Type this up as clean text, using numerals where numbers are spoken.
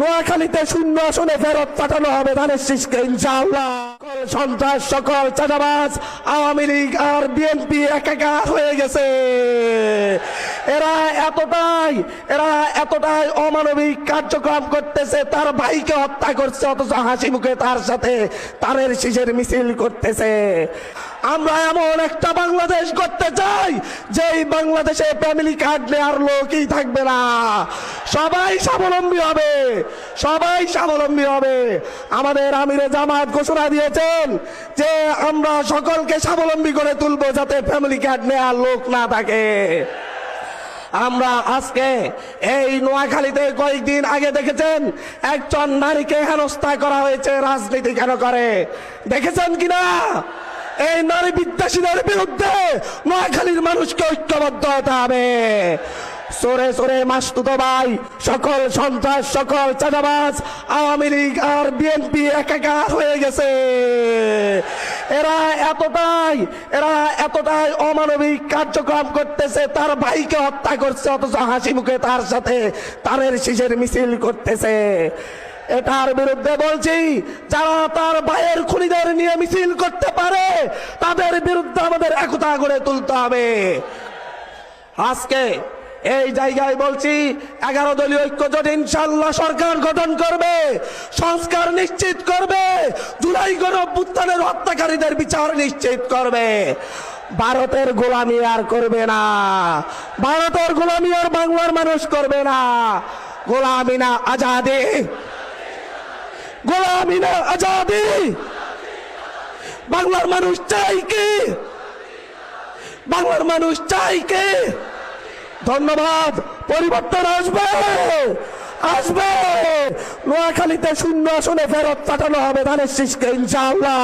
নোয়াখালীতে শূন্য আসনে ফেরত পাঠানো হবে ধানের শীষকে ইনশাআল্লাহ। সন্ত্রাস সকল চাঁদাবাজ আওয়ামী লীগ আর বিএনপি একাকার হয়ে গেছে। এরা এতটাই অমানবিক কার্যক্রম করতেছে, তার ভাইকে হত্যা করছে, অথচ হাসি মুখে তার সাথে তারের শীষের মিছিল করতেছে। আমরা এমন একটা বাংলাদেশ করতে চাই যেই বাংলাদেশে ফ্যামিলি কার্ড নেওয়ার লোকই থাকবে না, সবাই স্বাবলম্বী হবে। আমাদের আমিরে জামাত ঘোষণা দিয়েছেন যে আমরা সকলকে স্বাবলম্বী করে তুলবো, যাতে ফ্যামিলি কার্ড নেওয়ার লোক না থাকে। আমরা আজকে এই নোয়াখালীতে কয়েকদিন আগে দেখেছেন একজন নারীকে হেনস্থা করা হয়েছে, রাজনীতি কেন করে দেখেছেন কিনা? এই নারী বিদ্বেষীদের বিরুদ্ধে নোয়াখালীর মানুষকে ঐক্যবদ্ধ হতে হবে। সরে সরে মাসতুতো ভাই, সকল সন্ত্রাস সকল চাঁদাবাজ আওয়ামী লীগ আর বিএনপি একাকার হয়ে গেছে। এরা এতটাই অমানবিক কার্যক্রম করতেছে, তার ভাইকে হত্যা করছে, অথচ হাসি মুখে তার সাথে তারের শীষের মিছিল করতেছে। এটার বিরুদ্ধে বলছি, যারা তার ভাইয়ের খুনিদের নিয়ে মিছিল করতে পারে তাদের বিরুদ্ধে আমাদের একতা গড়ে তুলতে হবে। আজকে এই জায়গায় বলছি, 11 দলীয় ঐক্যজোট ইনশাআল্লাহ সরকার গঠন করবে, সংস্কার নিশ্চিত করবে, জুলাই গণঅভ্যুত্থানের হত্যাকারীদের বিচার নিশ্চিত করবে। ভারতের গোলামি আর করবে না, ভারতের গোলামি আর বাংলার মানুষ করবে না। গোলামি না আজাদি, গোলামি না আজাদি। বাংলার মানুষ চাই কি? বাংলার মানুষ চাই কি? ধন্যবাদ। পরিবর্তন আসবে। নোয়াখালীতে শূন্য আসনে ফেরত পাঠানো হবে ধানের শীষকে ইনশাআল্লাহ।